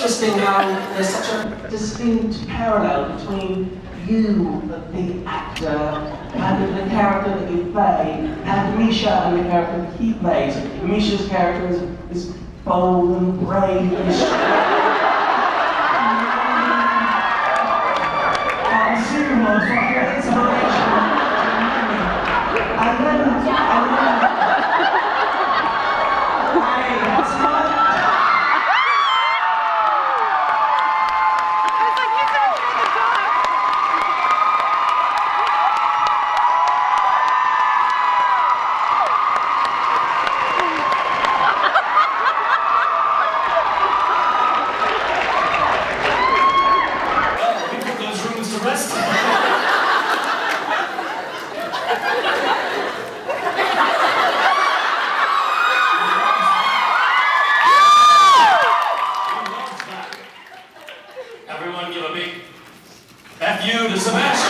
interesting how there's such a distinct parallel between you, the actor, and the character that you play, and Misha and the character that he plays. Misha's character is bold and brave and strong. And Superman's like an inspiration. And then hey, that's fun. Everyone give a big F you to Sebastian.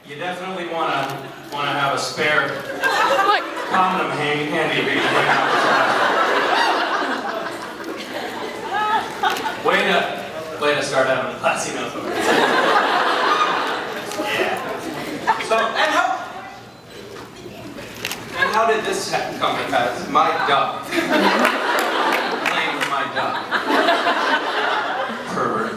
You definitely want to have a spare condom handy if you can bring out this way to start having a classy note. Yeah. So, and how did this come to pass? My duck. Playing with my duck. Pervert.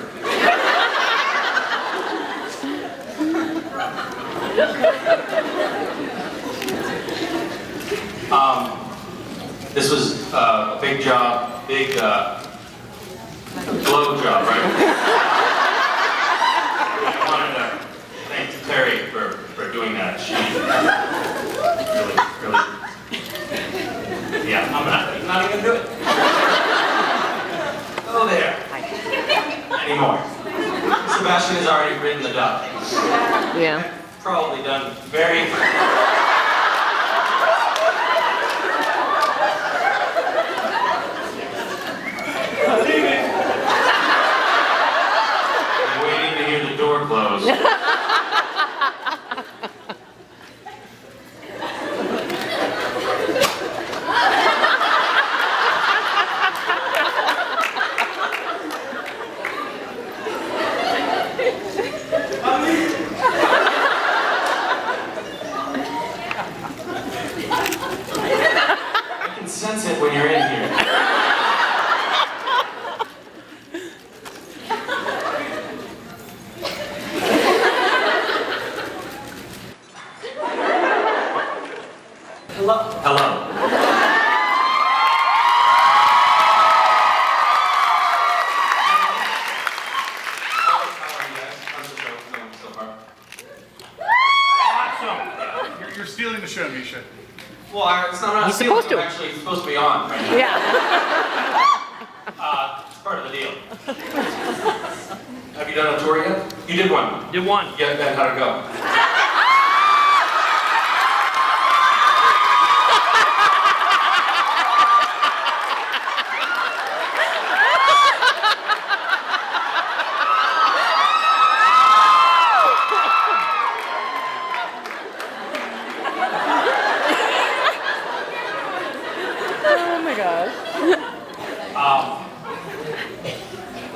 This was a big job, blow job, right? I wanted to thank Terry for doing that. She really, yeah, I'm not even gonna do it. Oh, there. Anymore. Sebastian has already ridden the duck. Yeah. Probably done very. I'm waiting to hear the door close. I can sense it when you're in here. Hello. Hello. How are you guys? How's the show going so far? Awesome. You're stealing the show, Misha. Well, it's not He's supposed to. I'm actually supposed to be on right now. Yeah. It's part of the deal. Have you done a tour yet? You did one. Did one. Yeah, then how'd it go? Oh my gosh.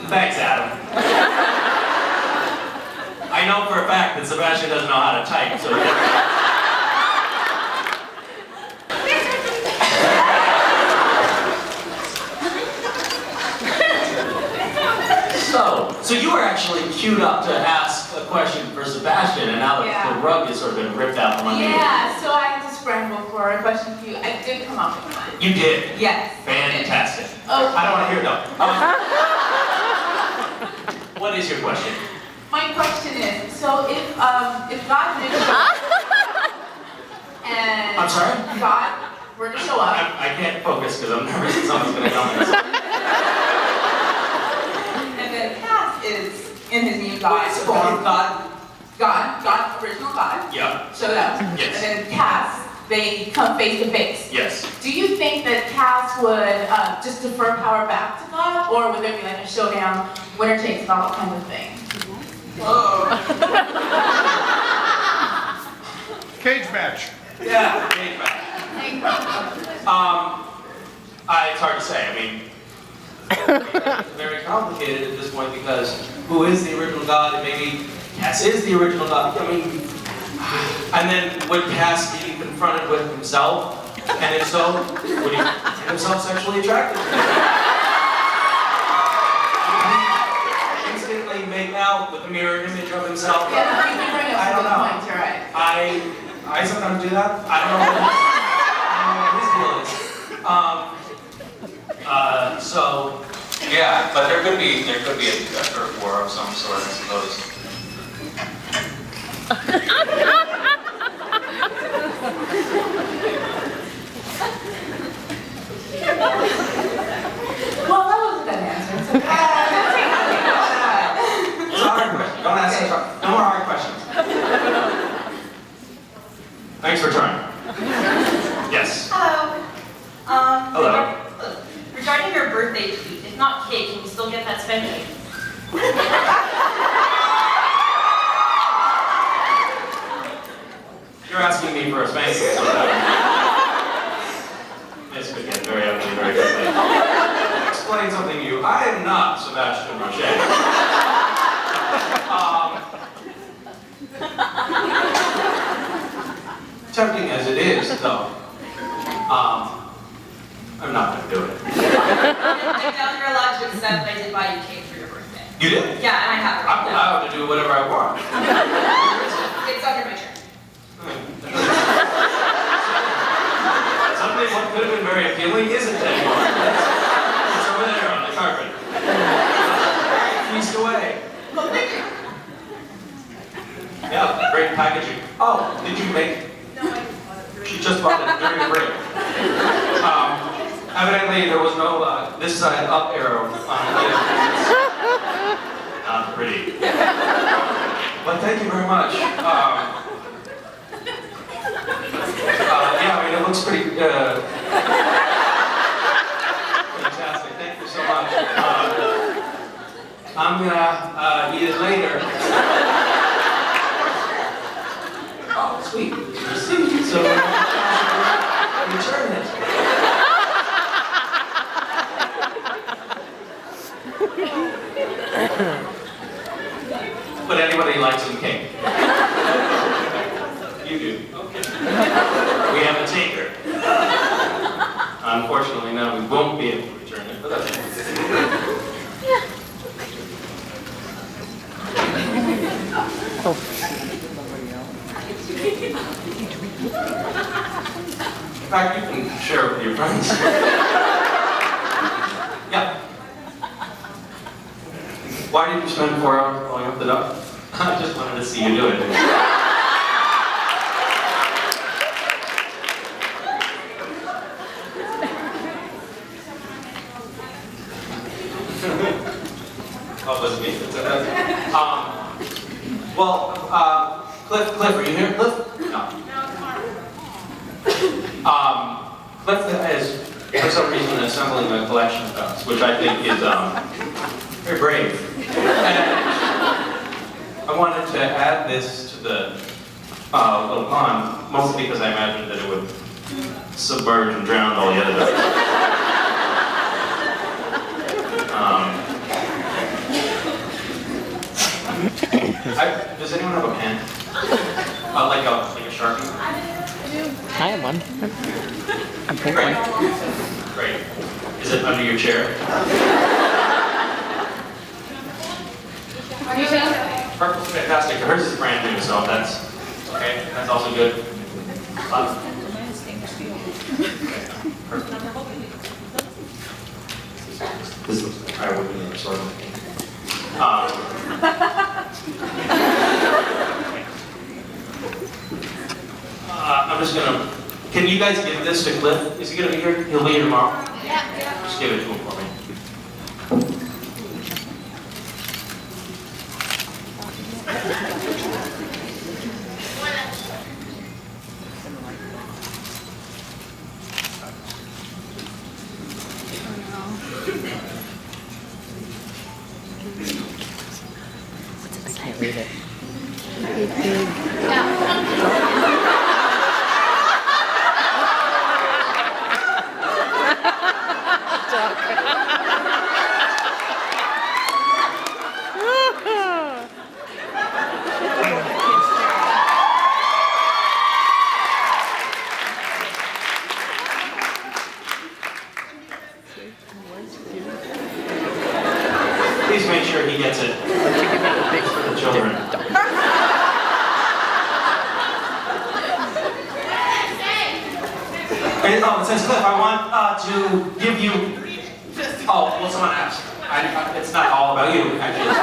Thanks, Adam. I know for a fact that Sebastian doesn't know how to type, so... So you were actually queued up to ask a question for Sebastian, and now the rug has sort of been ripped out from under you. Yeah, so I had to scramble for a question for you. I did come up with one. You did? Yes. Fantastic. Okay. I don't want to hear it though. What is your question? My question is, so if God did show up, and I'm sorry? God were to show up, I can't focus because I'm nervous that someone's going to come in. in his new God Wait, so form. God? Original God, Yeah. showed up. Yes. And then Cass, they come face to face. Yes. Do you think that Cass would just defer power back to God, or would there be like a showdown, winner takes it all kind of thing? Cage match. Yeah. Cage match. It's hard to say. I mean, it's very complicated at this point because who is the original God? And maybe Cass is the original God. I mean, and then would Cass be confronted with himself? And if so, would he find himself sexually attracted? Would he instantly make out with a mirror image of himself? Yeah, you can bring up I some don't good know. points, you're right. I sometimes do that. I don't know what his deal is. So Yeah, but there could be a turf war of some sort, I suppose. Well, that was a good answer. So, it's a hard question. Don't ask no more hard questions. Thanks for trying. Yes. Hello. Hello. Regarding your birthday tweet, if not cake, can you still get that spanking? You're asking me for a spanking, so this could get very ugly very quickly. Explain something to you. I am not Sebastian Roché. Tempting as it is, though, I'm not going to do it. I doubt you're allowed to accept I did buy you cake for your birthday. You did? Yeah, and I have it I'm right now. allowed to do whatever I want. It's under my chair. Suddenly what could have been very appealing isn't anymore. It's over there on the carpet. Feast away. Yeah, great packaging. Oh, did you make? No, I just bought it. She just bought it during the break. Evidently there was no this side up arrow on it. Not pretty. But thank you very much. Yeah, I mean, it looks pretty fantastic. Thank you so much. I'm gonna eat it later. Oh, sweet. Receipt. So return it. But anybody likes some cake? You do. Okay. We have a taker. Unfortunately, no, we won't be able to return it, but that's okay. In fact, you can share it with your friends. Yeah. Why did you spend 4 hours blowing up the duck? I just wanted to see you do it. Oh, it was me. Cliff, are you here? Cliff? No. Cliff is, for some reason, assembling a collection of ducks, which I think is very brave. And I wanted to add this to the little pond, mostly because I imagined that it would submerge and drown all the other ducks. Does anyone have a pen? Like a Sharpie? I have one. I'm pink Great. one. Great. Is it under your chair? Purple's fantastic. Hers is brand new, so that's okay. That's also good. This looks like I would be sort of. I'm just gonna. Can you guys give this to Cliff? Is he gonna be here? He'll be here tomorrow. Yeah. Just give it to him for me. it says Cliff, I want to give you. Oh, well, someone asked. It's not all about you, actually.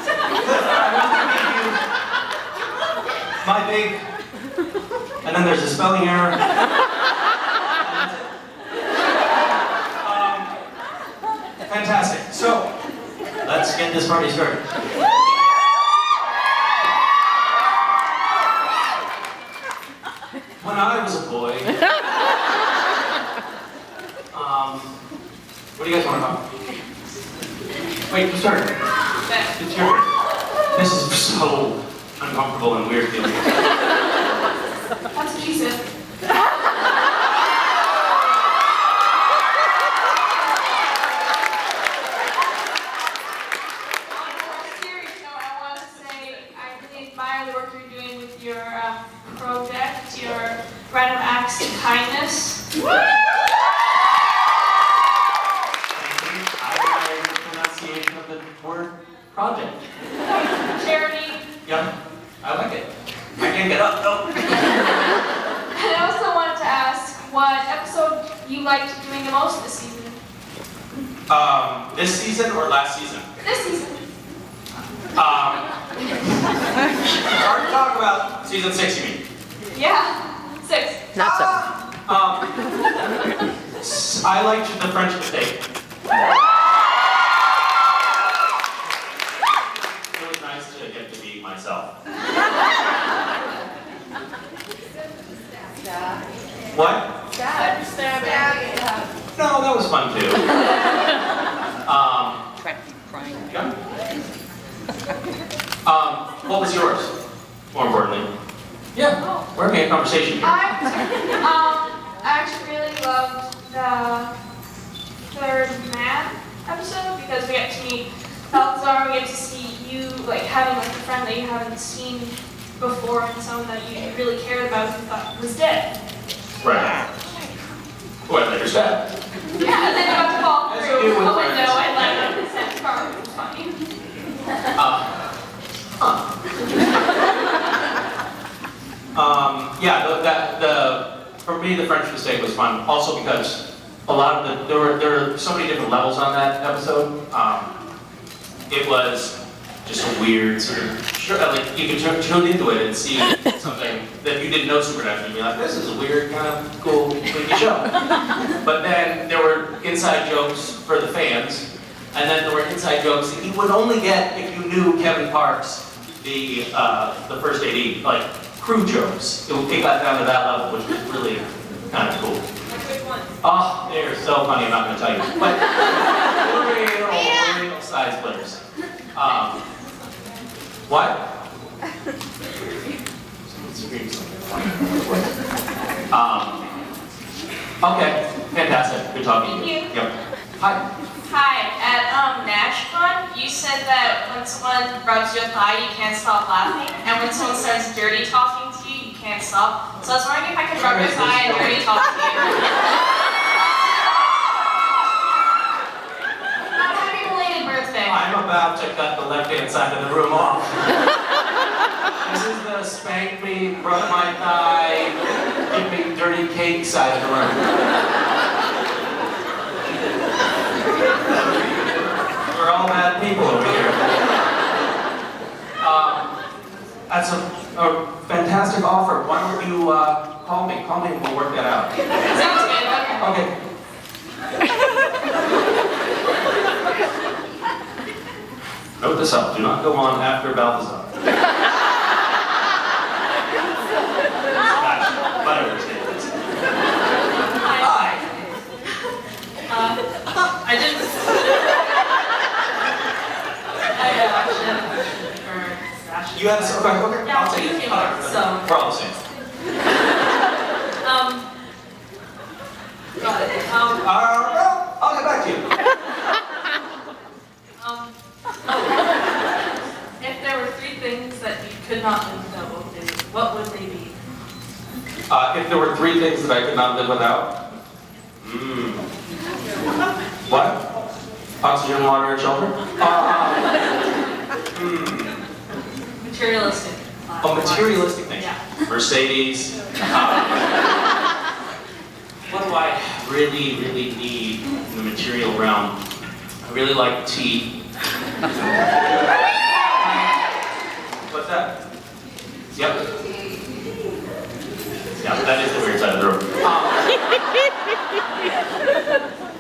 Cliff, I want to give you my big. And then there's a spelling error. Fantastic. So, let's get this party started. When I was a boy, what do you guys want to talk about? Wait, you started. It's your turn. This is so uncomfortable and weird feeling. That's what she said. The work you're doing with your project, your random acts of kindness. Thank you. I like the pronunciation of the word project. Charity. Yeah, I like it. I can't get up, no. And I also wanted to ask what episode you liked doing the most this season? This season or last season? This season. Hard to talk about season 6, you mean? Yeah, 6. Not so. I liked the French mistake. It was nice to get to be myself. What? No, that was fun too. Yeah. What was yours? More importantly. Yeah, we're having a conversation here. I actually really loved the third man episode because we get to meet Balthazar, we get to see you like having like a friend that you haven't seen before and someone that you really cared about and thought was dead. Right. What, later said? Yeah, and then you got to fall As through you do with a window friends. and like a consent car, which was funny. For me, the French mistake was fun. Also because a lot of there were so many different levels on that episode. It was just a weird sort of like you could tune into it and see something that you didn't know Supernatural and be like, this is a weird kind of cool, freaky show. But then there were inside jokes for the fans, and then there were inside jokes that you would only get if you knew Kevin Parks, the first AD, like crew jokes. It got down to that level, which was really kind of cool. Which one? Oh, they're so funny, I'm not going to tell you. But real size splitters. What? Okay, fantastic. Good talking to you. Thank you. Yep. Hi. Hi, at NashCon, you said that when someone rubs your thigh, you can't stop laughing, and when someone starts dirty talking to you, you can't stop. So I was wondering if I could rub your thigh and dirty talk to you. Happy belated birthday. I'm about to cut the left-hand side of the room off. This is the spank me, rub my thigh, give me dirty cake side of the room. We're all bad people over here. That's a fantastic offer. Why don't you call me? Call me and we'll work that out. Sounds good, okay. Okay. Note this up. Do not go on after Balthazar. Whatever his name is. Hi. I didn't. You had a okay. Yeah, I'll take it. you All right. so. We're all the same. Got it. Well, I'll get back to you. If there were 3 things that you could not live without, what would they be? If there were 3 things that I could not live without, what? Oxygen, water, and shelter? Materialistic. Oh, materialistic things. Yeah. Mercedes. what do I really, really need in the material realm? I really like tea. What's that? Yep. Yeah, that is the weird side of the room.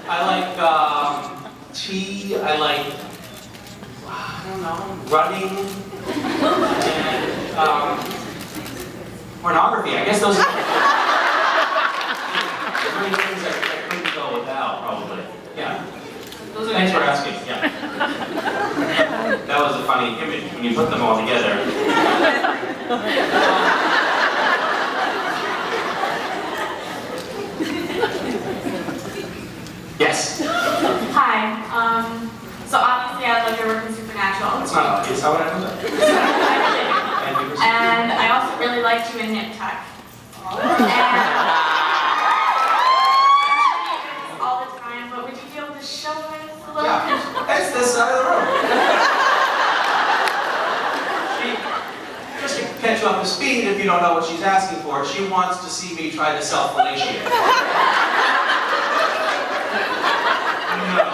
I like tea. I like, I don't know, running and pornography. I guess those are many things I couldn't go without, probably. Yeah. Thanks for asking. Yeah. That was a funny image when you put them all together. Yes. Hi. So obviously I love your work in Supernatural. It's not obvious. How would I know that? Thank you for saying And I also really liked you in Nip Tuck. All the time, but would you be able to show us a little? Yeah, it's this side of the room. Just to catch you up to speed, if you don't know what she's asking for, she wants to see me try to self-fellatiate. No.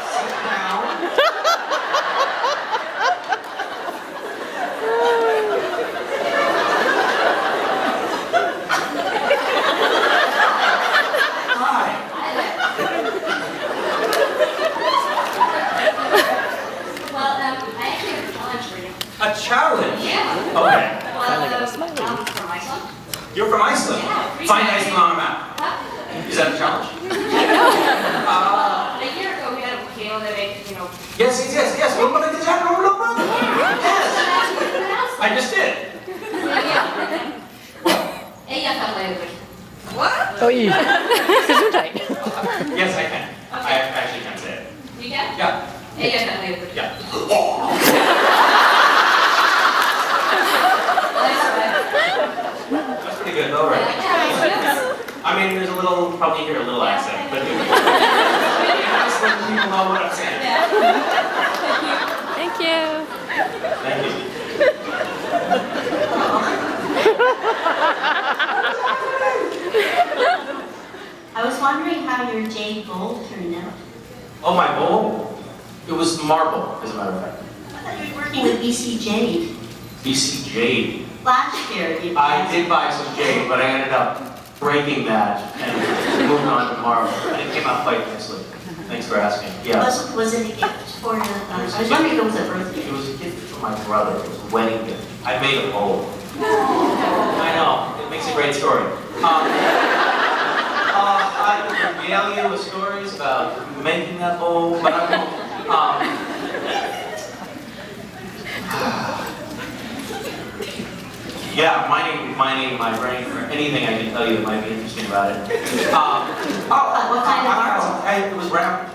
Sit down. Hi. Well, I actually have a challenge for you. A challenge? Yeah. Okay. Well, I'm from Iceland. You're from Iceland? Yeah, pretty Find nice. Iceland on a map. Huh? Is that a challenge? A year ago, we had a volcano that made, Yes. We're going to get that. Yes. I just did. What? Oj! Gesundheit! Yes, I can. I actually can say it. You can? Yeah. Yeah. That's pretty good though, right? I mean, there's a little, probably hear a little accent, but people know what I'm saying. Thank you! Thank you. I was wondering how your jade bowl turned out. Oh, my bowl? It was marble, as a matter of fact. I thought you were working with BC Jade. BC Jade. Last year, I did buy some jade, but I ended up breaking that and moved on to marble. And it came out quite nicely. Thanks for asking. Yeah. Was it a gift for I was wondering if it was a birthday. It was a gift from my brother. It was a wedding gift. I made a bowl. I know. It makes a great story. I could regale you with stories about making that bowl, but I won't. Yeah, mining my brain for anything I can tell you that might be interesting about it. What kind of marble? It was round.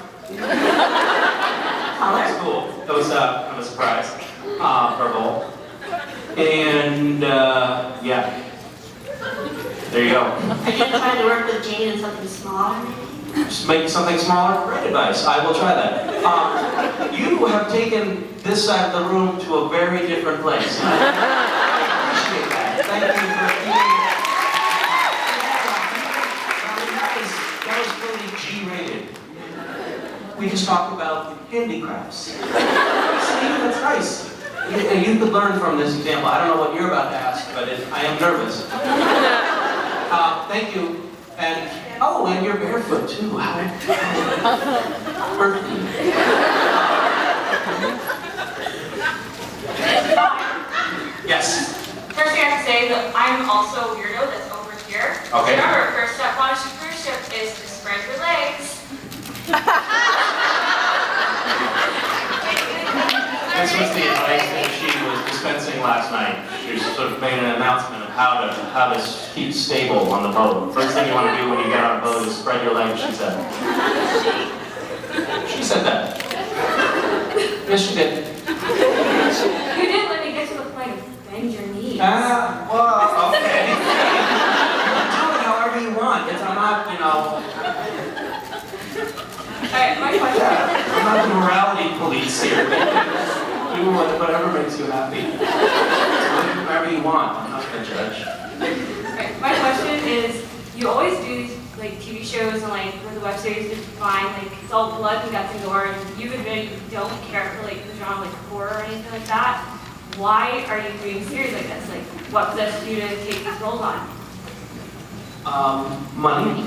Color? It was cool. It was kind of a surprise for a bowl. And yeah, there you go. Are you trying to work with jade in something smaller? Just make something smaller. Great advice. I will try that. You have taken this side of the room to a very different place. I appreciate that. Thank you for that was really G-rated. We just talked about handicrafts. See, that's nice. You could learn from this example. I don't know what you're about to ask, but I am nervous. Thank you. And and you're barefoot too. How earthy. Yes. First thing I have to say is that I'm also a weirdo that's over here. Okay. Remember, first step on a cruise ship is to spread your legs. This was the advice that she was dispensing last night. She sort of made an announcement of how to keep stable on the boat. First thing you want to do when you get on a boat is spread your legs, she said. She said that. Yes, she did. You didn't let me get to the point of bend your knees. Well, okay. Do it however you want. I'm not, Alright, my question. I'm not the morality police here. Do whatever makes you happy. Whatever you want. I'm not a judge. Okay, my question is, you always do these like TV shows and like with the web series to define like it's all blood and guts and gore, and you've admitted you don't care for like the genre like horror or anything like that. Why are you doing series like this? Like, what possessed you to take these roles on? Money.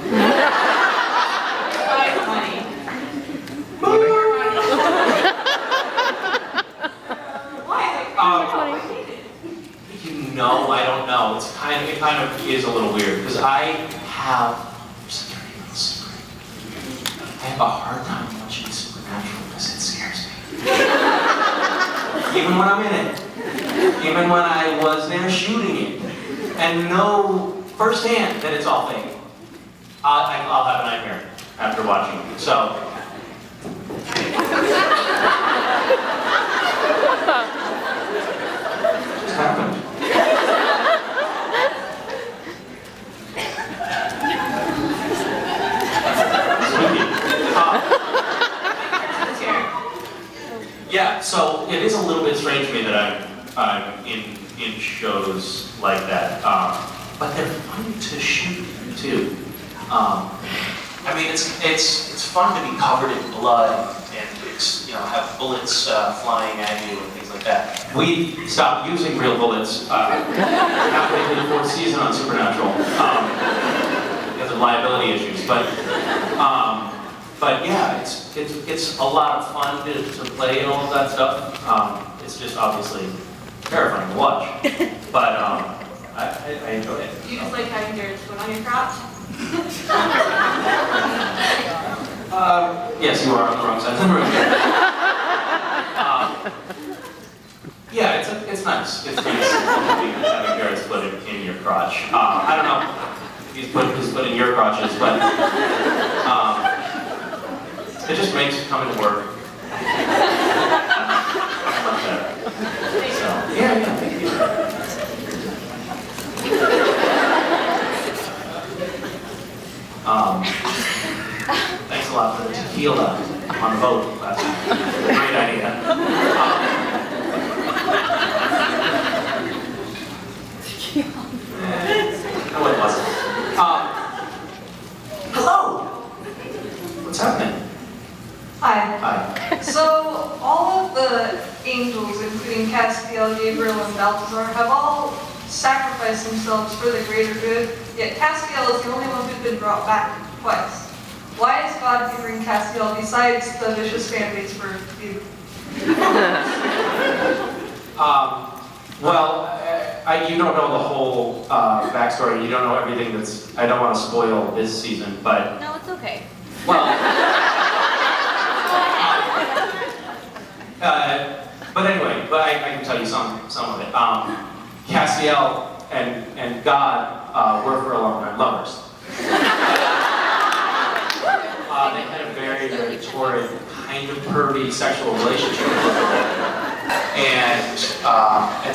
Why money? Why? You know, I don't know. It kind of is a little weird because I have a hard time watching Supernatural because it scares me. Even when I'm in it. Even when I was there shooting it. And know firsthand that it's all fake. I'll have a nightmare after watching it. So. It just happened. Yeah, so it is a little bit strange to me that I'm in shows like that, but they're fun to shoot too. I mean, it's fun to be covered in blood and have bullets flying at you and things like that. We stopped using real bullets halfway through the 4th season on Supernatural because of liability issues, but yeah, it's a lot of fun to play and all of that stuff. It's just obviously terrifying to watch, but I enjoy it. Do you just like having dirt put on your crotch? Yes, you are on the wrong side of the room. Yeah, it's nice. It's nice having carrots put in your crotch. I don't know if he's put in your crotches, but it just makes coming to work much better. So, yeah, thank you. Thanks a lot for the tequila on the boat last night. Great idea. No, it wasn't. Hello! What's happening? Hi. Hi. So, all of the angels, including Castiel, Gabriel, and Balthazar, have all sacrificed themselves for the greater good, yet Castiel is the only one who's been brought back twice. Why is God favoring Castiel besides the vicious fan base for you? Well, you don't know the whole backstory. You don't know everything that's. I don't want to spoil this season, but. No, it's okay. Well. But anyway, I can tell you some of it. Castiel and God were for a long time lovers. They had a very, very torrid, kind of pervy sexual relationship. And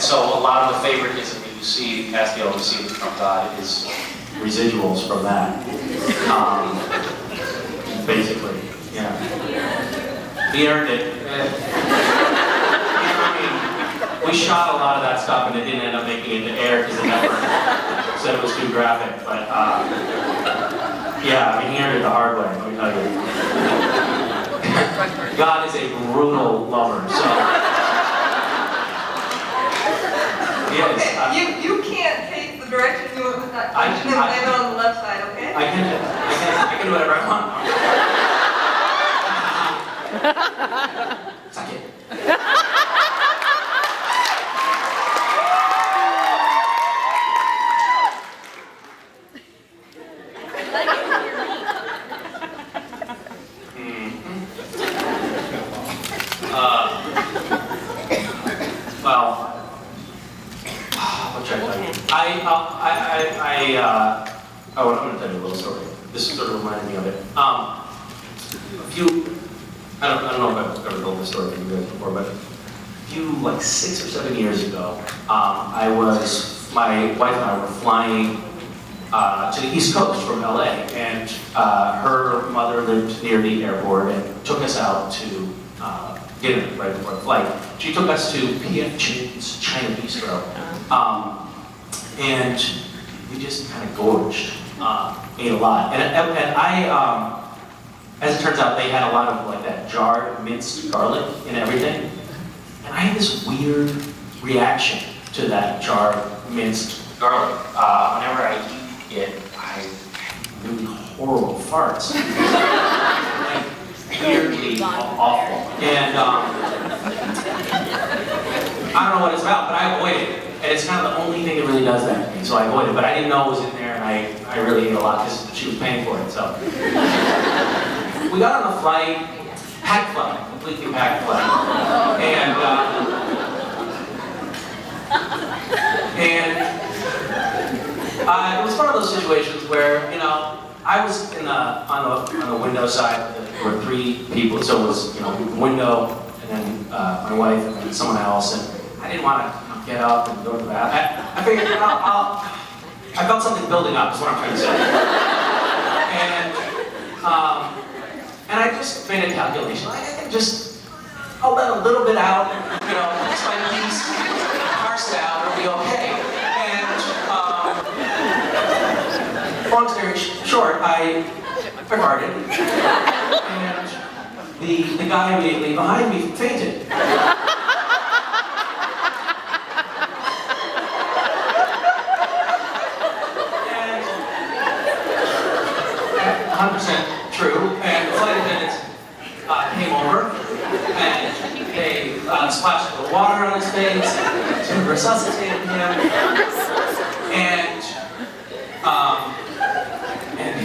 so a lot of the favoritism that you see Castiel receiving from God is residuals from that. Basically, yeah. He earned it. We shot a lot of that stuff and it didn't end up making it to air because the network said it was too graphic, but yeah, I mean, he earned it the hard way, let me tell you. God is a brutal lover, so. Yes. You can't take the direction you went with that question and blame it on the left side, okay? I can do whatever I want. Suck it. Well, what should I tell you? I'm going to tell you a little story. This sort of reminded me of it. I don't know if I've ever told this story to you guys before, but like 6 or 7 years ago, my wife and I were flying to the East Coast from LA, and her mother lived near the airport and took us out to dinner right before the flight. She took us to P.F. Chin's China Bistro. and we just kind of gorged, ate a lot. And I, as it turns out, they had a lot of like that jarred minced garlic in everything. And I had this weird reaction to that jarred minced garlic. Whenever I eat it, I have really horrible farts. Like, weirdly awful. And I don't know what it's about, but I avoid it. And it's kind of the only thing that really does that to me, so I avoid it. But I didn't know it was in there, and I really ate a lot because she was paying for it, so. We got on a flight, packed flight, completely packed flight. And it was one of those situations where, you know, I was on the window side. There were 3 people, so it was, you know, window, and then my wife, and then someone else, and I didn't want to get up and go to the bathroom. I figured, I felt something building up, is what I'm trying to say. And I just made a calculation. I'll let a little bit out, you know, just my piece, parse it out, it'll be okay. And long story short, I farted, and the guy immediately behind me fainted. 100% true, and the flight attendants came over, and they splashed the water on his face, to resuscitate him, and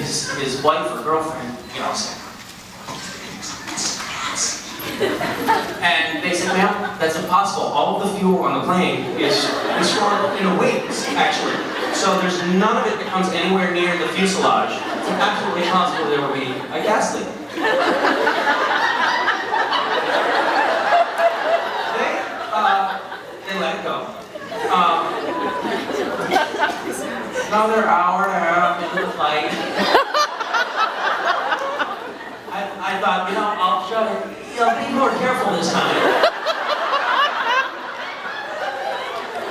his wife or girlfriend, you know, said, and they said, ma'am, that's impossible. All of the fuel on the plane is stored in wings, actually. So there's none of it that comes anywhere near the fuselage. It's absolutely possible there will be a gas leak. They let it go. Another hour and a half into the flight. I thought, you know, I'll try to be more careful this time.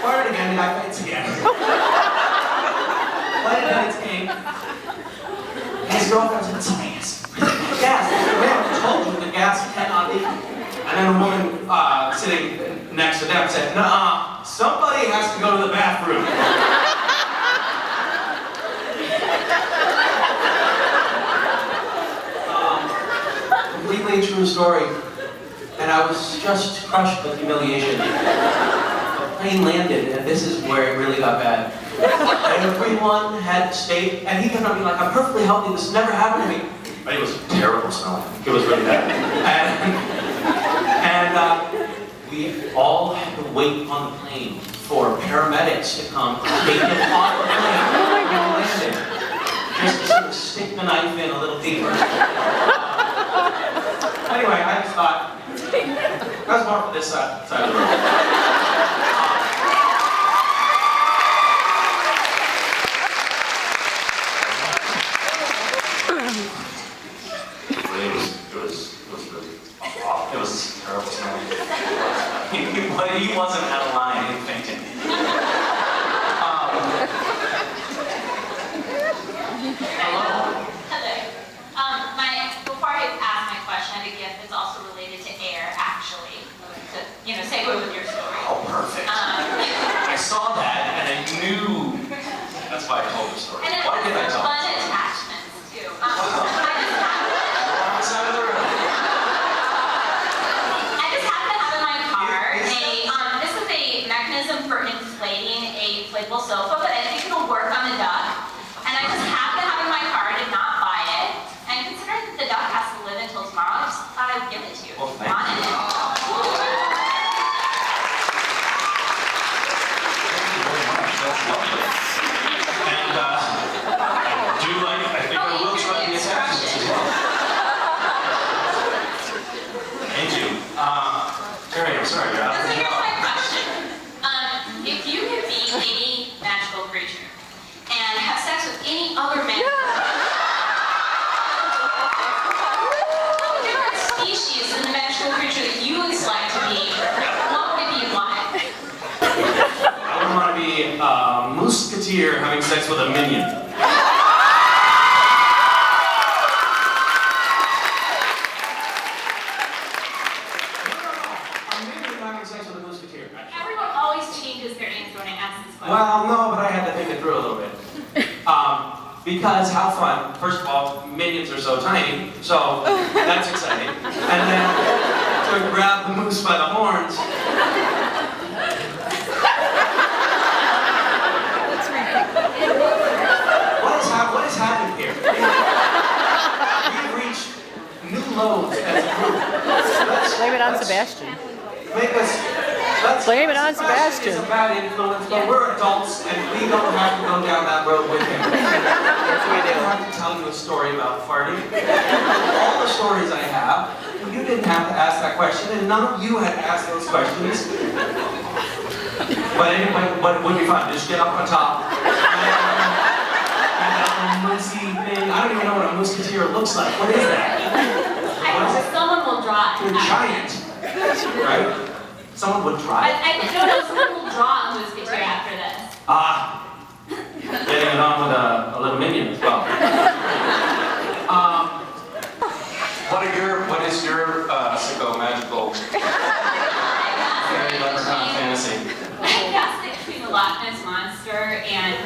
Fart again, and I faints again. Flight attendants came. His girlfriend said, somebody has gas. We haven't told you the gas cannot leak. And then a woman sitting next to them said, nuh-uh, somebody has to go to the bathroom. Completely true story. And I was just crushed with humiliation. The plane landed, and this is where it really got bad. Everyone had stayed, and he kept on being like, I'm perfectly healthy, this never happened to me. But it was terrible smelling. It was really bad. And we all had to wait on the plane for paramedics to come take him off the plane. Oh my God. Just to sort of stick the knife in a little deeper. Anyway, I just thought, that's more for this side of the room. It was terrible smelling. He wasn't out of line, he fainted. Hello. Before I ask my question, I have a gift that's also related to air, actually. To, you know, segue with your story. Oh, perfect. I saw that and I knew. That's why I told the story. And Why did I tell fun the story? attachments, too. I just happen to have in my car this is a mechanism for inflating a inflatable sofa, but I think it'll work on the duck. And I just happen to have it in my car, I did not buy it. And considering that the duck has to live until tomorrow, I just thought I would give it to you. Well, thank you. That's lovely. And I think I will try the attachments as well. Thank you. Terry, I'm sorry, you're out of So the here's job. my question. If you could be any magical creature and have sex with any other magical different species in the magical creature that you would select to be, what would it be and why? I would want to be Muscat musketeer having sex with a minion. Everyone always changes their answer when I ask this question. Well, no, but I had to think it through a little bit. Because how fun. First of all, minions are so tiny, so that's exciting. And then to grab the moose by the horns. What is happening here? We've reached new lows as a group. Blame it on Sebastian. Blame it on Sebastian. Is a bad influence, but we're adults and we don't have to go down that road with him. Yes, we I do. have to tell you a story about farting. All the stories I have, you didn't have to ask that question, and none of you had asked those questions. But anyway, but it would be fun. Just get up on top. Moosey thing. I don't even know what a musketeer looks like. What is that? Someone will draw it. You're giant, right? Someone would try it. No, someone will draw a musketeer after this. Getting it on with a little minion as well. What is your sicko magical fairy leprechaun fantasy? I guess between the Loch Ness Monster and a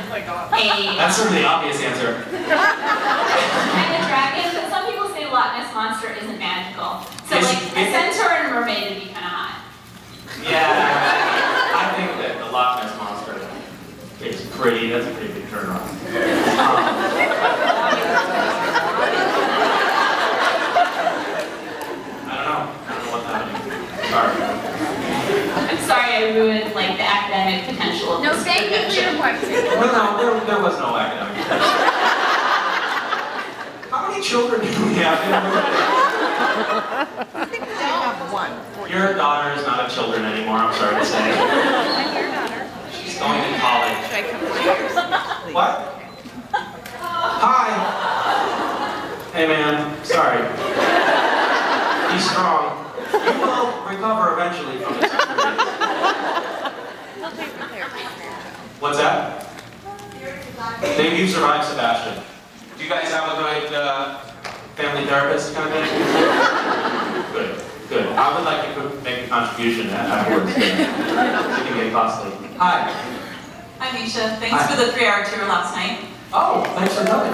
That's sort of the obvious answer. and a dragon, but some people say Loch Ness Monster isn't magical. So like a centaur and a mermaid would be kind of hot. Yeah, I think that the Loch Ness Monster is pretty, that's a pretty big turn on. I don't know what's happening. Sorry. I'm sorry I ruined like the academic potential of this thank you for your question. No, there was no academic potential. How many children do we have in the Your daughter is not a children anymore, I'm sorry to say. I'm your daughter. She's going to college. Should I come upstairs? What? Hi. Hey man, sorry. Be strong. You will recover eventually from this experience. What's that? You survived Sebastian. Do you guys have a good family therapist kind of thing? Good. I would like to make a contribution afterwards. It can get costly. Hi. Hi, Misha. Thanks for the 3-hour tour last night. Oh, thanks for coming.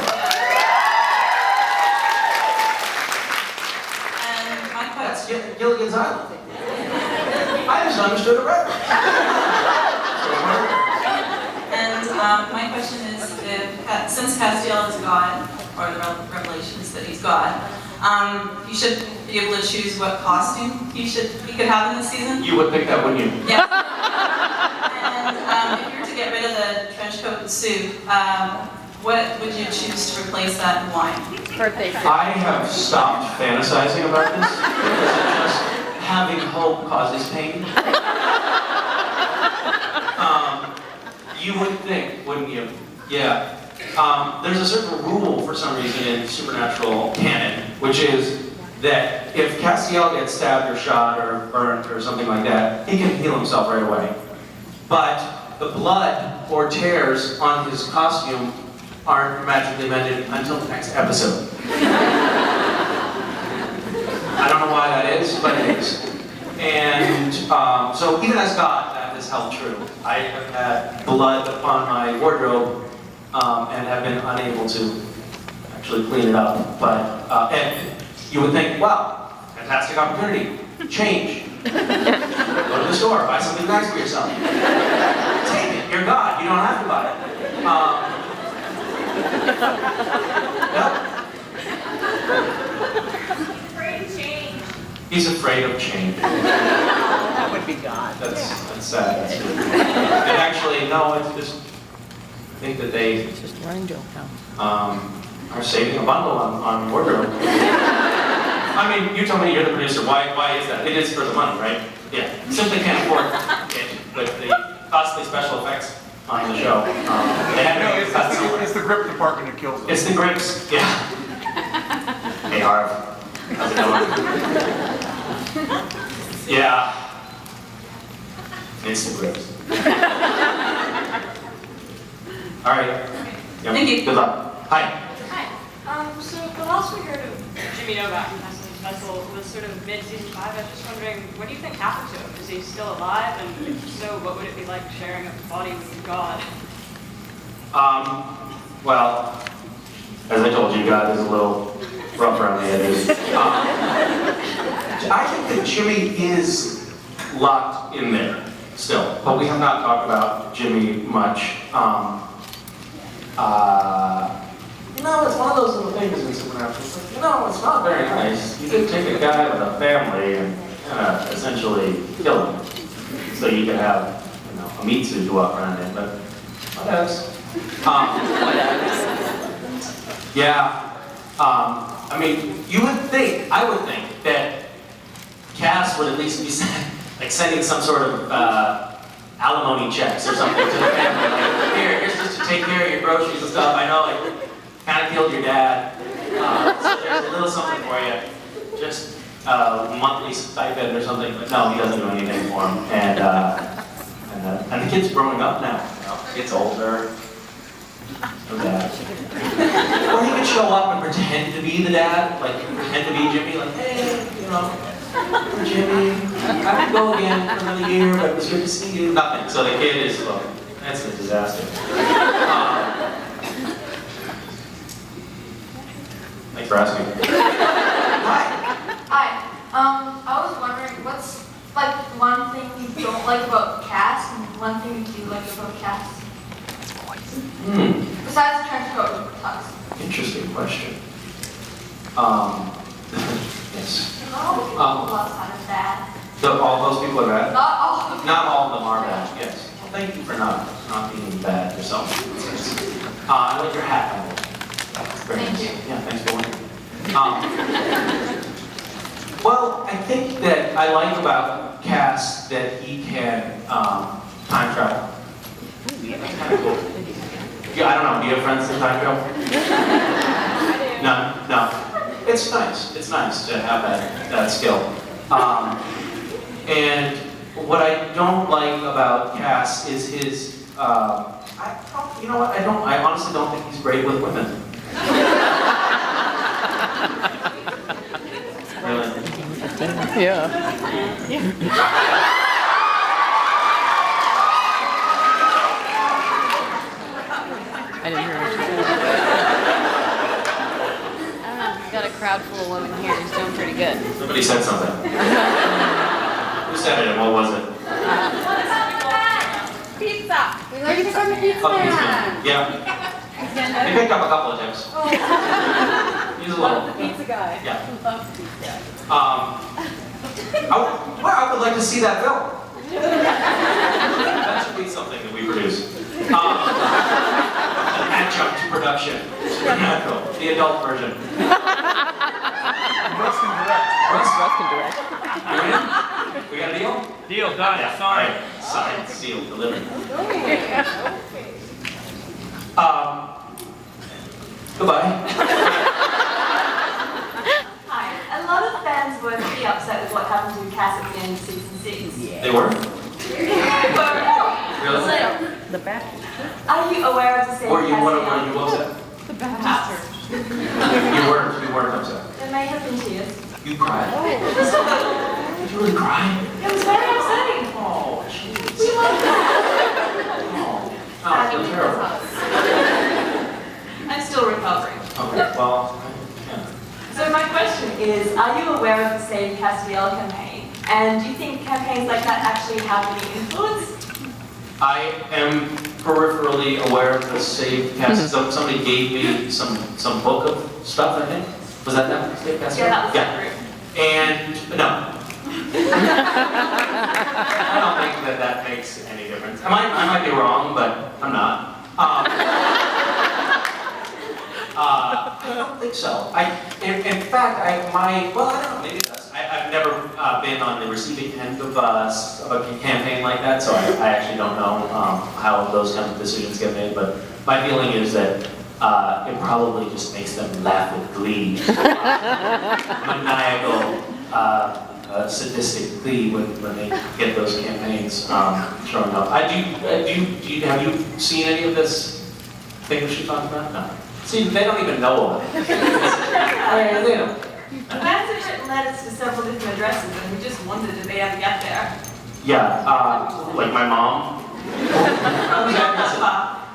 And my That's question. Gilligan's Island. I just understood a reference. And my question is, since Castiel is God, or the revelations that he's God, you should be able to choose what costume he could have in this season. You would pick that, wouldn't you? Yes. And if you were to get rid of the trench coat and suit, what would you choose to replace that and why? Birthday suit. I have stopped fantasizing about this because just having hope causes pain. You would think, wouldn't you? Yeah. There's a certain rule for some reason in supernatural canon, which is that if Castiel gets stabbed or shot or burned or something like that, he can heal himself right away. But the blood or tears on his costume aren't magically mended until the next episode. I don't know why that is, but it is. And so even as God, that is held true. I have had blood upon my wardrobe and have been unable to actually clean it up. But and you would think, wow, fantastic opportunity. Change. Go to the store, buy something nice for yourself. Take it, you're God, you don't have to buy it. He's afraid of change. That would be God. That's sad. That's true. And actually, no, it's just, I think that they It's just a running joke now. are saving a bundle on wardrobe. I mean, you tell me, you're the producer, why is that? It is for the money, right? Yeah, simply can't afford it with the costly special effects on the show. They had to make cuts somewhere. It's the grip department that kills us. It's the grips, yeah. Hey Harv, how's it going? Yeah. It's the grips. All right. Yep. Thank you. Good luck. Hi. Hi. So the last we heard of Jimmy Novak in Hustle's Vessel was sort of mid-season 5. I was just wondering, what do you think happened to him? Is he still alive? And if so, what would it be like sharing a body with God? Well, as I told you, God is a little rough around the edges. I think that Jimmy is locked in there still, but we have not talked about Jimmy much. It's one of those little things in Supernatural. It's like, it's not very nice. You could take a guy with a family and essentially kill him, so you could have, a meat suit to walk around in. But whatevs. I mean, I would think that Cass would at least be sending some sort of alimony checks or something to the family. Like, here's just to take care of your groceries and stuff. I know, kind of killed your dad. So there's a little something for you. Just monthly stipend or something. But no, he doesn't do anything for him. And the kid's growing up now. He gets older. No dad. Or he could show up and pretend to be the dad, pretend to be Jimmy, hey, I'm Jimmy, I could go again for another year, but it was good to see you. Nothing. So the kid is, that's a disaster. Thanks for asking. Hi. I was wondering, what's one thing you don't like about Cass and one thing you do like about Cass? Besides the trench coat and tux. Interesting question. Yes. Not all the people outside of that. All those people are bad? Not all of them. Not all of them are bad, yes. Well, thank you for not being bad yourself. I like your hat. Very Thank nice. you. Yeah, thanks for winning. Well, I think that I like about Cass that he can time travel. That's kind of cool. Yeah, I don't know, do you have friends in time travel? No. It's nice. It's nice to have that skill. And what I don't like about Cass is his, I honestly don't think he's great with women. Really? Yeah. I didn't hear what you said. Got a crowd full of women here. He's doing pretty good. Somebody said something. Who said it and what was it? Pizza! We like to come to pizza. Oh, pizza. Yeah. He picked up a couple of tips. He's a little. Pizza guy. Yeah. Love the pizza guy. I would like to see that film. That should be something that we produce. An adjunct to production. Supernatural. The adult version. Russ can direct. Russ can direct. We got a deal? Deal, done, Yeah. sorry. Signed, sealed, delivered. Goodbye. Hi. A lot of fans were pretty upset with what happened to Cass at the end of season 6. Yeah. They were? Really? The back. Are you aware of the Save Castiel? Were you upset? The Baptist. You weren't upset. There may have been tears. You cried. Did you really cry? It was very upsetting. Oh, jeez. We love that. Oh, so terrible. I'm still recovering. Okay, well, yeah. So my question is, are you aware of the Save Castiel campaign? And do you think campaigns like that actually have any influence? I am peripherally aware of the Save Castiel. Somebody gave me some book of stuff, I think. Was that Save Castiel? Yeah, that was that group. And no. I don't think that makes any difference. I might be wrong, but I'm not. I don't think so. In fact, I don't know, maybe it does. I've never been on the receiving end of a campaign like that, so I actually don't know how those kinds of decisions get made, but my feeling is that it probably just makes them laugh with glee. Maniacal, sadistic glee when they get those campaigns showing up. Have you seen any of this think we should talk about? No. See, they don't even know about it. They don't. The fans have written letters to several different addresses, and we just wondered if they ever get there. Yeah, like my mom.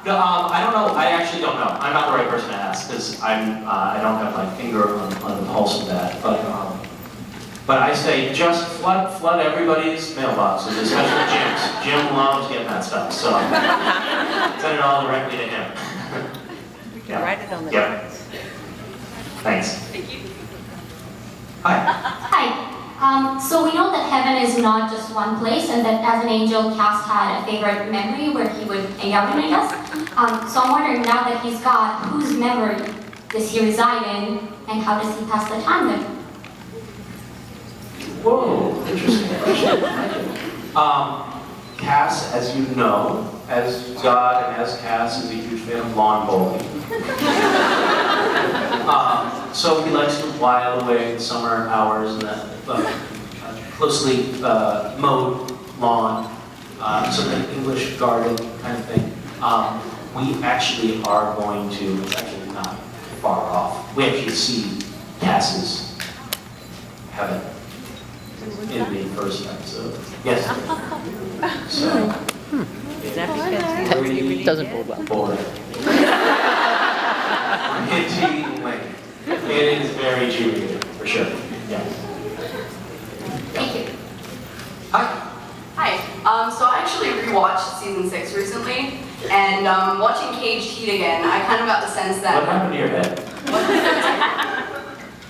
No, I don't know. I actually don't know. I'm not the right person to ask because I don't have my finger on the pulse of that. But I say just flood everybody's mailboxes, especially Jim's. Jim loves getting that stuff, so send it all directly to him. You can write it on the Yep. Thanks. Thank you. Hi. Hi. So we know that heaven is not just one place, and that as an angel, Cass had a favorite memory where he would hang out in, I guess. So I'm wondering, now that he's God, whose memory does he reside in, and how does he pass the time there? Whoa, interesting question. Cass, as you know, as God and as Cass, is a huge fan of lawn bowling. So he likes to while away the summer hours in that closely mowed lawn, sort of an English garden kind of thing. We actually are going to, it's actually not far off, we actually see Cass's heaven in the first episode. Yes. So, Is that because it doesn't bode well. Boring. It is very G-rated, for sure. Yeah. Thank you. Hi. Hi. So I actually rewatched season 6 recently, and watching Caged Heat again, I kind of got the sense that. What happened to your head?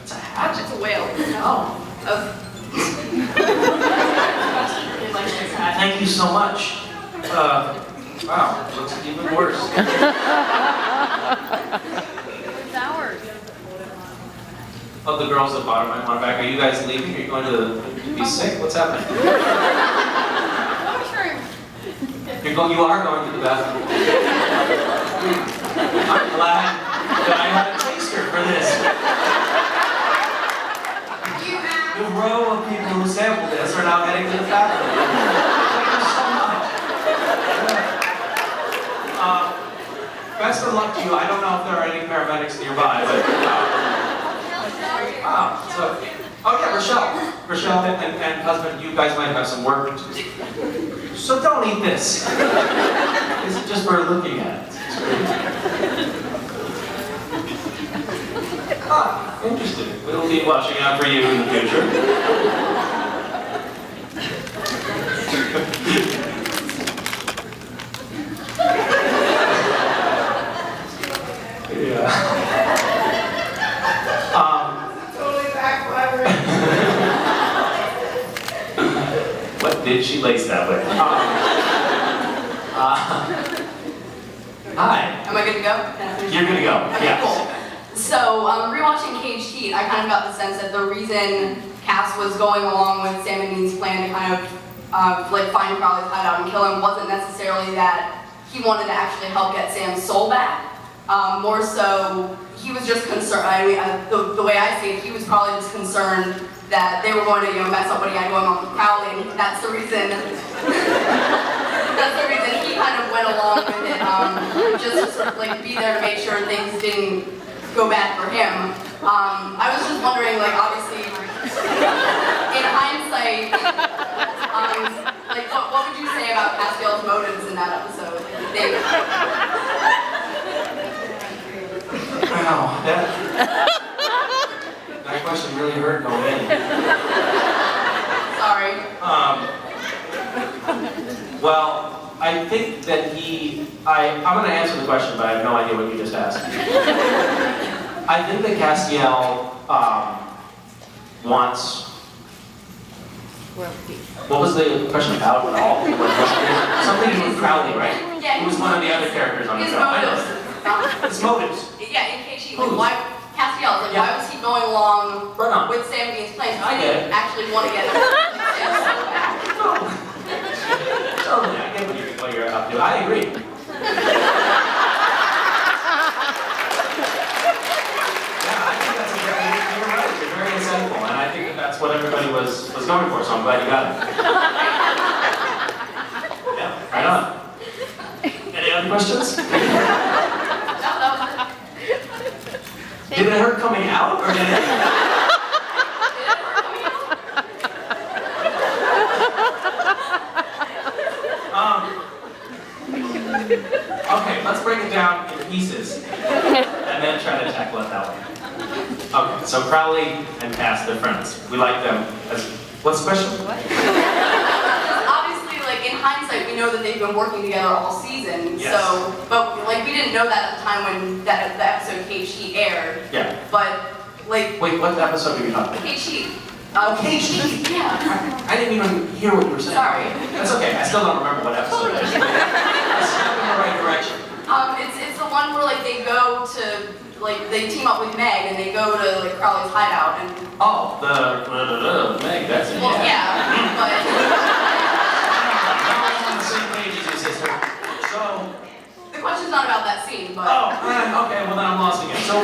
It's a hat. It's a whale. Oh. Thank you so much. Wow, looks even worse. It's ours. Oh, the girls at the bottom might want it back. Are you guys leaving? Are you going to be sick? What's happening? You are going to the bathroom. I'm glad that I had a taster for this. The row of people who sampled this are now heading to the bathroom. Thank you so much. Best of luck to you. I don't know if there are any paramedics nearby, but wow. So, oh yeah, Rochelle and husband, you guys might have some work to do. So don't eat this. This is just for looking at it. It's great. Ah, interesting. We'll be watching out for you in the future. Yeah. Totally backfiring. What did she lace that with? Hi. Am I good to go? You're good to go. Okay, Yeah. cool. So, rewatching Caged Heat, I kind of got the sense that the reason Cass was going along with Sam and Dean's plan to kind of like find Crowley's hideout and kill him wasn't necessarily that he wanted to actually help get Sam's soul back. More so, he was just concerned. I mean, the way I see it, he was probably just concerned that they were going to, mess up what he had going on with Crowley, and that's the reason. That's the reason he kind of went along with it, just to sort of like be there to make sure things didn't go bad for him. I was just wondering, like, obviously, in hindsight, like, what would you say about Castiel's motives in that episode? Wow, that question really hurt going in. Sorry. Well, I think that I'm going to answer the question, but I have no idea what you just asked. I think that Castiel wants. What was the question about at all? Something with Crowley, right? Yeah, Who was one of the other characters on the his show? motives. His motives. Yeah, in case he, like, why Castiel, like, why was he going along with Sam Dean's plan? I He get didn't it. actually want to get him. Totally, I get what you're up to. I agree. You're right. You're very insightful, and I think that's what everybody was going for. So I'm glad you got it. Yeah, right on. Any other questions? Did it hurt coming out, or did it? Okay, let's break it down in pieces, and then try to tackle it that way. Okay, so Crowley and Cass, they're friends. We like them. What's special? Obviously, like in hindsight, we know that they've been working together all season. Yes. So, but like we didn't know that at the time when the episode Cage Heat aired. Yeah. But like. Wait, what episode are you talking about? Cage Heat. Cage Heat. Yeah. I didn't even hear what you were saying. Sorry. That's okay. I still don't remember what episode it is. It's step in the right direction. It's the one where like they go to like they team up with Meg and they go to like Crowley's hideout and. Oh, the Meg. That's it. Well, yeah, but. I'm on the same page as your sister. So. The question's not about that scene, but. Oh, okay. Well then I'm lost again. So.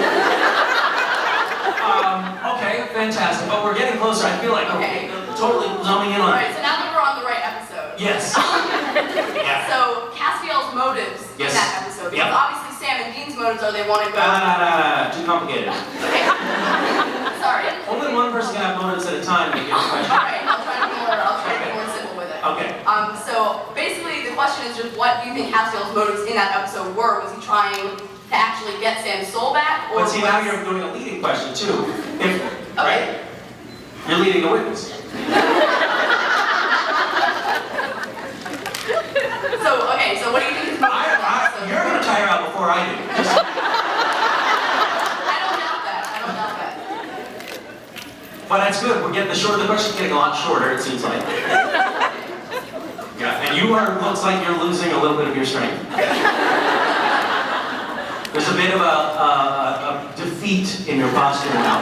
Okay, fantastic. But we're getting closer. I feel like we're totally zooming in on. Alright, so now that we're on the right episode. Yes. Yeah. So Castiel's motives in that episode, because obviously Sam and Dean's motives are they want to go. Too complicated. Okay. Sorry. Only one person can have motives at a time. To get a question. Alright, I'll try to be more simple with it. Okay. So basically the question is just what do you think Castiel's motives in that episode were? Was he trying to actually get Sam's soul back? Or But see, now you're doing a leading question too. Right? You're leading the witness. So what do you think his motives in that episode? You're going to tire out before I do. I don't doubt that. But that's good. We're getting the question's getting a lot shorter, it seems like. Yeah, and looks like you're losing a little bit of your strength. There's a bit of a defeat in your posture now.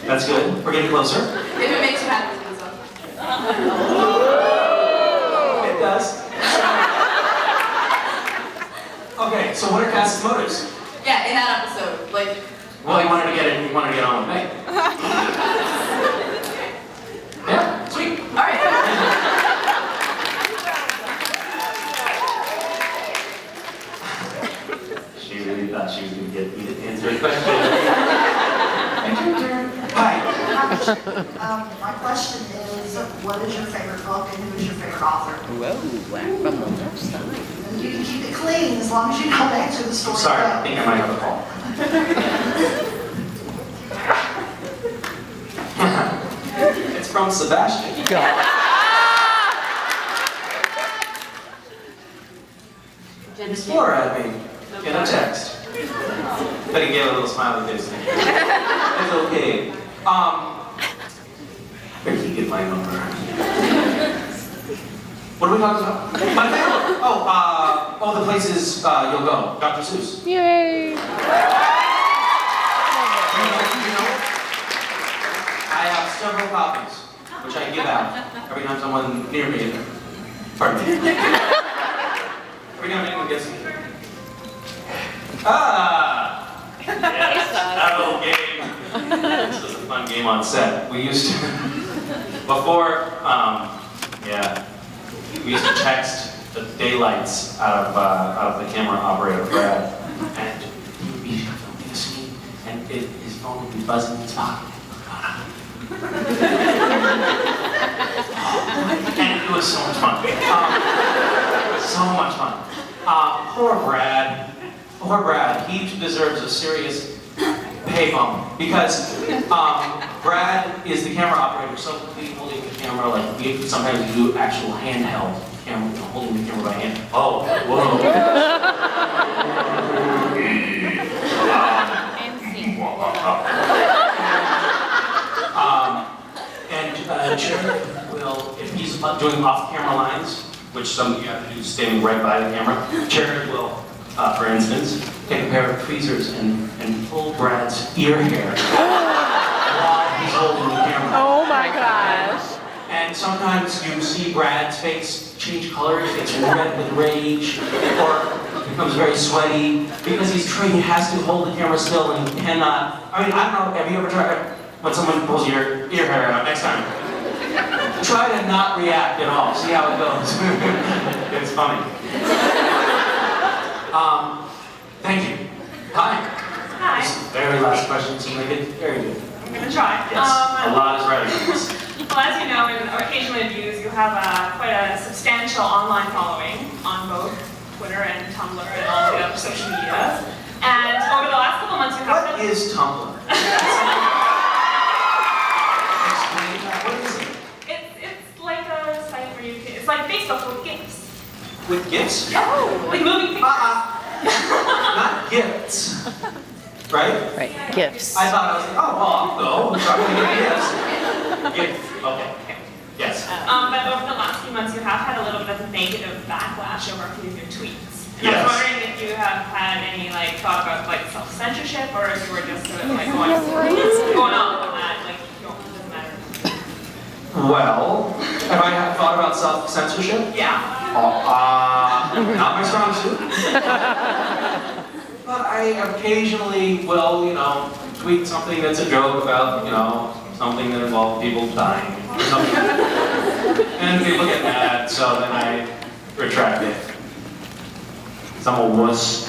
That's good. We're getting closer. If it makes you happy, so. It does. Okay, so what are Cass's motives? Yeah, in that episode, like. Well, he wanted to get on with me. Yeah, sweet. All right. She really thought she was going to get me to answer a question. Hi. My question is, what is your favorite book and who is your favorite author? Whoa, from the left side. And you can keep it clean as long as you don't answer the story. Sorry, I think I might have a call. It's from Sebastian. Explore at me in a text. But he gave a little smiley face. It's okay. Where did he get my number? What are we talking about? My favorite. Oh, the places you'll go. Dr. Seuss. Yay! You know, I have several copies, which I give out every time someone near me. Pardon me. Every time anyone gets me. Yes, that old game. This was a fun game on set. We used to, before, we used to text the daylights out of the camera operator, Brad, and he would be filming a scene, and his phone would be buzzing in his pocket. And it was so much fun. So much fun. Poor Brad. Poor Brad. He deserves a serious pay bump because Brad is the camera operator, so we holding the camera like sometimes we do actual handheld camera, holding the camera by hand. Oh, whoa. And Jared will, if he's doing off-camera lines, which some of you have to do standing right by the camera, Jared will, for instance, take a pair of tweezers and pull Brad's ear hair while he's holding the camera. Oh my gosh. And sometimes you see Brad's face change colors, it's red with rage, or becomes very sweaty, because he has to hold the camera still and he cannot, I don't know, have you ever tried, when someone pulls your ear hair out next time, try to not react at all, see how it goes. It's funny. Thank you. Hi. Hi. This very last question seemed like it. Very good. I'm gonna try. Yes, a lot is right. Well, as you know, in occasionally views, you have quite a substantial online following on both Twitter and Tumblr and all the other social media. And over the last couple months, you have What is Tumblr? Explain that. What is it? It's like a site where you can, it's like Facebook with GIFs. With gifts? Oh, like moving pictures. Not gifts. Right? Right, gifts. I thought I was like, oh, well, I'll go. I'm going to get gifts. Gifts. Okay. Yes. But over the last few months, you have had a little bit of negative backlash over a few of your tweets. And I was wondering if you have had any thought about self-censorship, or if you were just sort of going on with that, it doesn't matter. Well, have I thought about self-censorship? Yeah. Not my strong suit. But I occasionally will, tweet something that's a joke about, something that involves people dying or something. And people get mad, so then I retract it. I'm a wuss.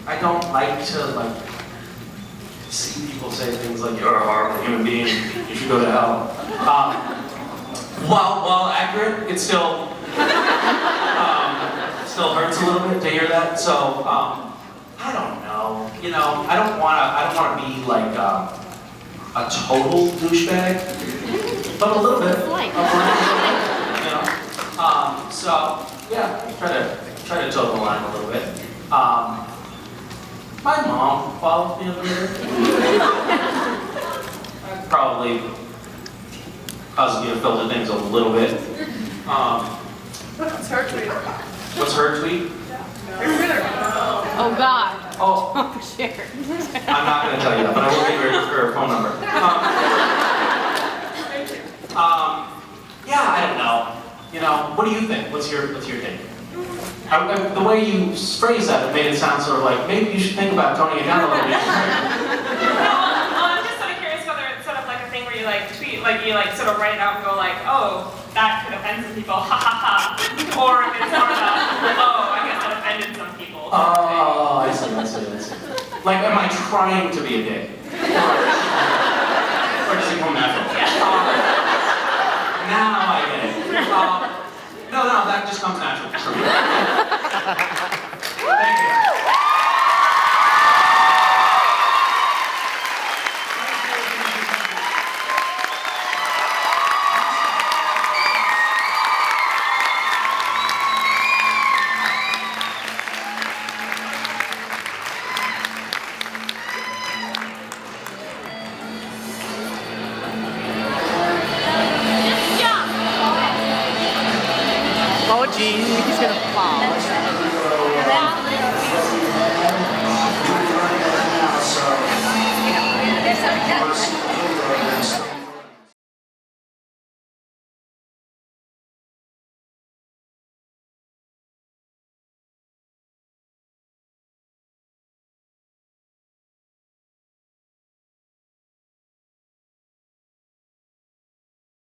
I don't like to see people say things like you're a horrible human being, you should go to hell. While accurate, it still hurts a little bit to hear that. So I don't know. I don't want to be like a total douchebag, but a little bit. So yeah, try to toe the line a little bit. My mom follows me on Twitter. That probably causes me to filter things a little bit. What's her tweet? What's her tweet? Oh God. Oh, shit. I'm not going to tell you that, but I will give her phone number. Yeah, I don't know. What do you think? What's your take? The way you phrase that, it made it sound sort of like maybe you should think about toning it down a little bit. I'm just sort of curious whether it's sort of like a thing where you tweet, you sort of write it out and go oh, that could offend some people, ha ha ha. Or if it's more about, oh, I guess that offended some people. Oh, I see. Like, am I trying to be a dick?